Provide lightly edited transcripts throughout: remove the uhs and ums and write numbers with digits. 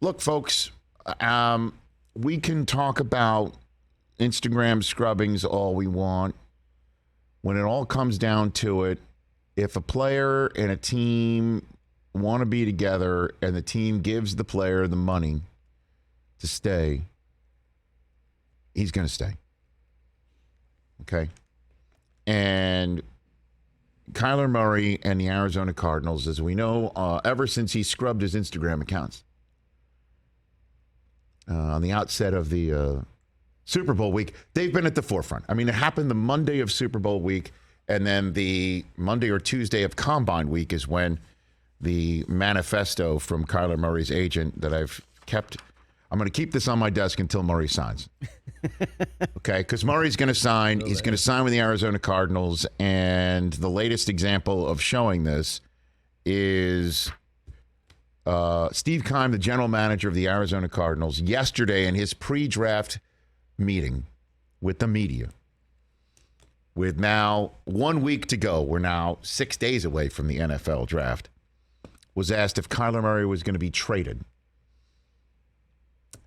look, folks, we can talk about Instagram scrubbings all we want. When it all comes down to it, if a player and a team want to be together and the team gives the player the money to stay, he's going to stay. Okay? And Kyler Murray and the Arizona Cardinals, as we know, ever since he scrubbed his Instagram accounts on the outset of the Super Bowl week, they've been at the forefront. I mean, it happened the Monday of Super Bowl week, and then the Monday or Tuesday of Combine week is when the manifesto from Kyler Murray's agent that I've kept. I'm going to keep this on my desk until Murray signs. Okay, because Murray's going to sign. He's going to sign with the Arizona Cardinals, and the latest example of showing this is Steve Keim, the general manager of the Arizona Cardinals, yesterday in his pre-draft meeting with the media. With now 1 week to go, we're now 6 days away from the NFL draft, was asked if Kyler Murray was going to be traded.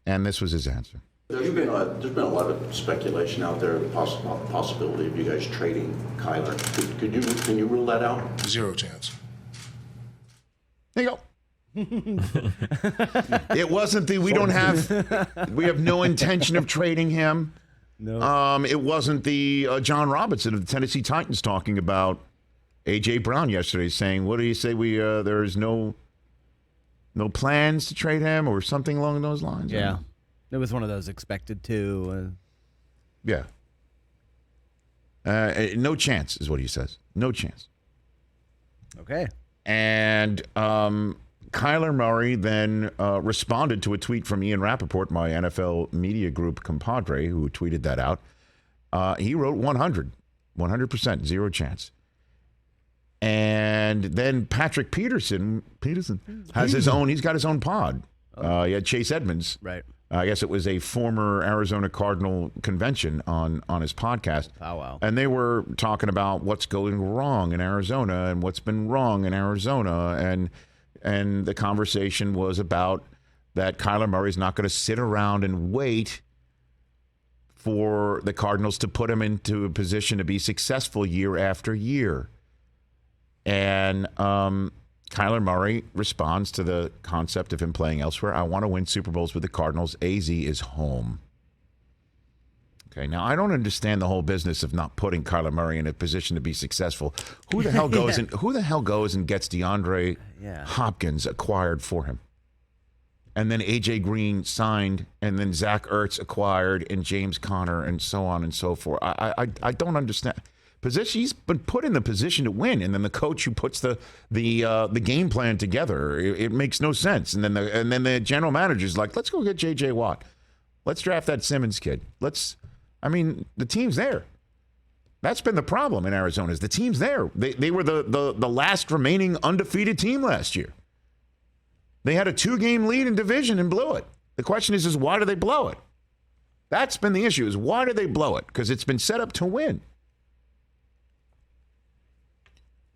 And this was his answer. There's been a lot of speculation out there, the possibility of you guys trading Kyler. Can you rule that out? Zero chance. There you go. It wasn't the we have no intention of trading him. No. It wasn't the John Robinson of the Tennessee Titans talking about A.J. Brown yesterday, saying, what do you say there's no plans to trade him or something along those lines? Yeah. It was one of those expected to. Yeah. No chance is what he says. No chance. Okay. And Kyler Murray then responded to a tweet from Ian Rappaport, my NFL media group compadre, who tweeted that out. He wrote 100%, zero chance. And then Patrick Peterson has his own, he's got his own pod. He had Chase Edmonds. Right. I guess it was a former Arizona Cardinal convention on his podcast. Oh, wow. And they were talking about what's going wrong in Arizona and what's been wrong in Arizona. And the conversation was about that Kyler Murray's not going to sit around and wait for the Cardinals to put him into a position to be successful year after year. And Kyler Murray responds to the concept of him playing elsewhere. I want to win Super Bowls with the Cardinals. AZ is home. Okay, now I don't understand the whole business of not putting Kyler Murray in a position to be successful. Who the hell goes and gets DeAndre Hopkins acquired for him? And then AJ Green signed, and then Zach Ertz acquired, and James Conner, and so on and so forth. I don't understand. He's been put in the position to win, and then the coach who puts the game plan together, it makes no sense. And then the general manager's like, let's go get J.J. Watt. Let's draft that Simmons kid. The team's there. That's been the problem in Arizona, is the team's there. They were the last remaining undefeated team last year. They had a 2-game lead in division and blew it. The question is why do they blow it? That's been the issue, is why do they blow it? Because it's been set up to win.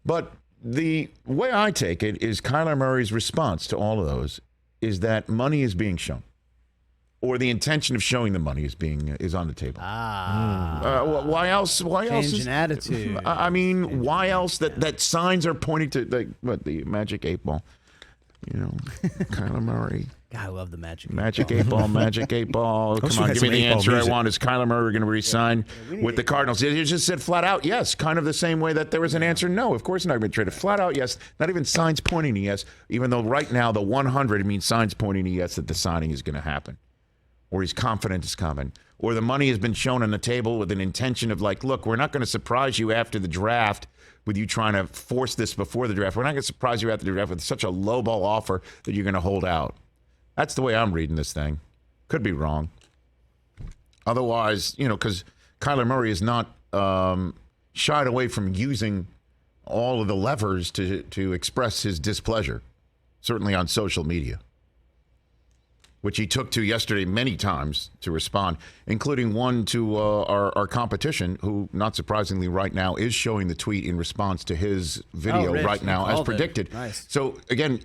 But the way I take it is Kyler Murray's response to all of those is that money is being shown, or the intention of showing the money is on the table. Why else? Change in attitude. I mean, why else that signs are pointing to the magic 8 ball? Kyler Murray. God, I love the magic 8 ball. Magic 8 ball. Come on, give me the answer I want. Is Kyler Murray going to resign with the Cardinals? You just said flat out yes, kind of the same way that there was an answer no. Of course not going to be traded. Flat out yes. Not even signs pointing to yes, even though right now the 100 means signs pointing to yes that the signing is going to happen. Or he's confident it's coming. Or the money has been shown on the table with an intention of look, we're not going to surprise you after the draft with you trying to force this before the draft. We're not going to surprise you after the draft with such a lowball offer that you're going to hold out. That's the way I'm reading this thing. Could be wrong. Otherwise, because Kyler Murray is not shied away from using all of the levers to express his displeasure, certainly on social media, which he took to yesterday many times to respond, including one to our competition, who, not surprisingly, right now is showing the tweet in response to his video right now, as predicted. Nice. So, again,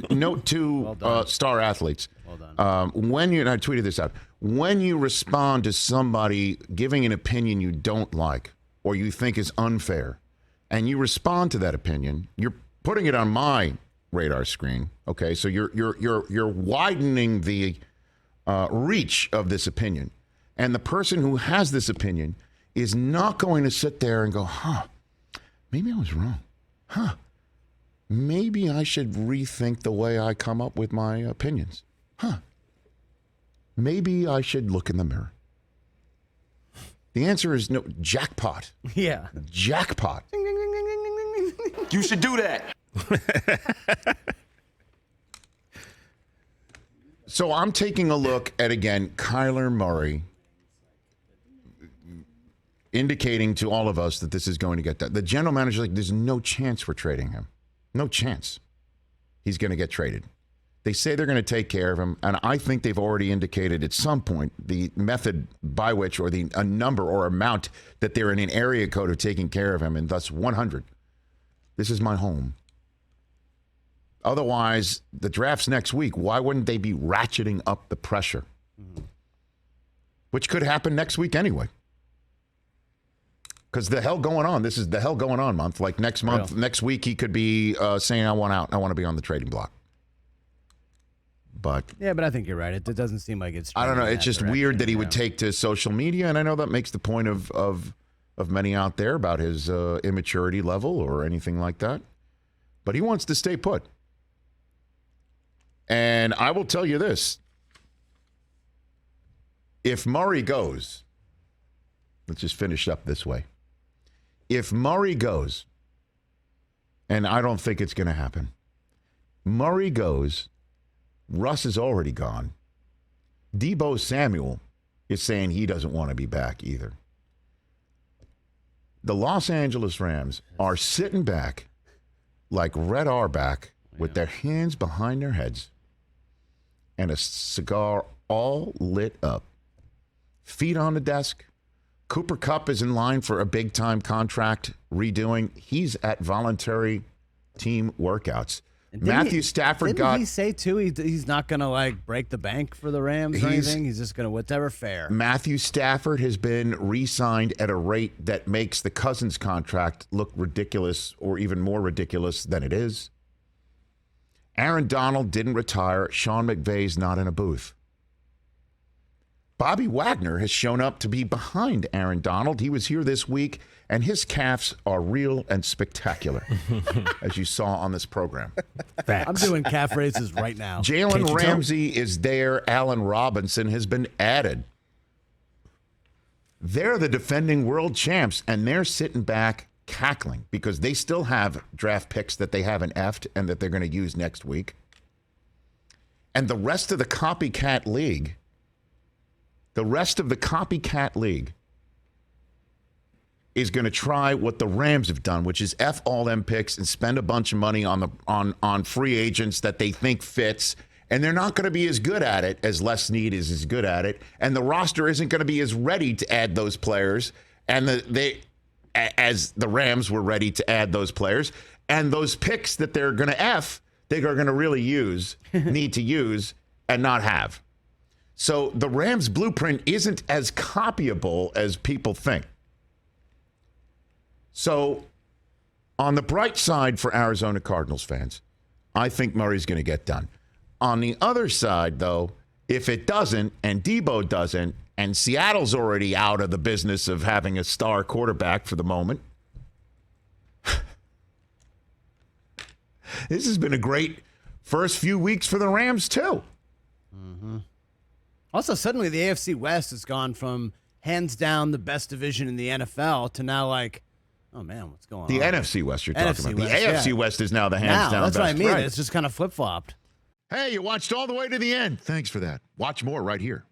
Note to star athletes. Well done. And I tweeted this out, when you respond to somebody giving an opinion you don't like or you think is unfair, and you respond to that opinion, you're putting it on my radar screen. Okay, so you're widening the reach of this opinion, and the person who has this opinion is not going to sit there and go, maybe I was wrong. Maybe I should rethink the way I come up with my opinions. Maybe I should look in the mirror. The answer is no. Jackpot. Yeah. Jackpot. You should do that. So I'm taking a look at, again, Kyler Murray, indicating to all of us that this is going to get done. The general manager is like, there's no chance we're trading him. No chance he's going to get traded. They say they're going to take care of him, and I think they've already indicated at some point the method by which, or a number or amount that they're in an area code of taking care of him, and thus 100. This is my home. Otherwise, the draft's next week. Why wouldn't they be ratcheting up the pressure? Which could happen next week anyway. Because the hell going on. This is the hell going on month. Like next month, next week, he could be saying, I want out. I want to be on the trading block. But yeah, but I think you're right. It doesn't seem like it's. I don't know. It's just weird that he would take to social media, and I know that makes the point of many out there about his immaturity level or anything like that. But he wants to stay put. And I will tell you this: if Murray goes, let's just finish up this way. If Murray goes, and I don't think it's going to happen, Murray goes. Russ is already gone. Deebo Samuel is saying he doesn't want to be back either. The Los Angeles Rams are sitting back like Red Auerbach with their hands behind their heads and a cigar all lit up. Feet on the desk. Cooper Kupp is in line for a big-time contract redoing. He's at voluntary team workouts. Matthew Stafford didn't he say, too, he's not going to, like, break the bank for the Rams or anything? He's just going to whatever fair. Matthew Stafford has been re-signed at a rate that makes the Cousins contract look ridiculous or even more ridiculous than it is. Aaron Donald didn't retire. Sean McVay's not in a booth. Bobby Wagner has shown up to be behind Aaron Donald. He was here this week, and his calves are real and spectacular, as you saw on this program. I'm doing calf raises right now. Jalen Ramsey is there. Allen Robinson has been added. They're the defending world champs, and they're sitting back cackling because they still have draft picks that they haven't effed and that they're going to use next week. And the rest of the copycat league is going to try what the Rams have done, which is F all them picks and spend a bunch of money on free agents that they think fits, and they're not going to be as good at it as Les Snead is as good at it, and the roster isn't going to be as ready to add those players, and as the Rams were ready to add those players, and those picks that they're going to F, they are going to really need to use, and not have. So the Rams blueprint isn't as copyable as people think. So on the bright side for Arizona Cardinals fans, I think Murray's going to get done. On the other side, though, if it doesn't, and Deebo doesn't, and Seattle's already out of the business of having a star quarterback for the moment, this has been a great first few weeks for the Rams, too. Mm-hmm. Also, suddenly the AFC West has gone from hands down the best division in the NFL to now like, oh man, what's going on? The NFC West you're talking about. West, the AFC West is now the hands down that's best. what I mean. Right. It's just kind of flip-flopped. Hey, you watched all the way to the end. Thanks for that. Watch more right here.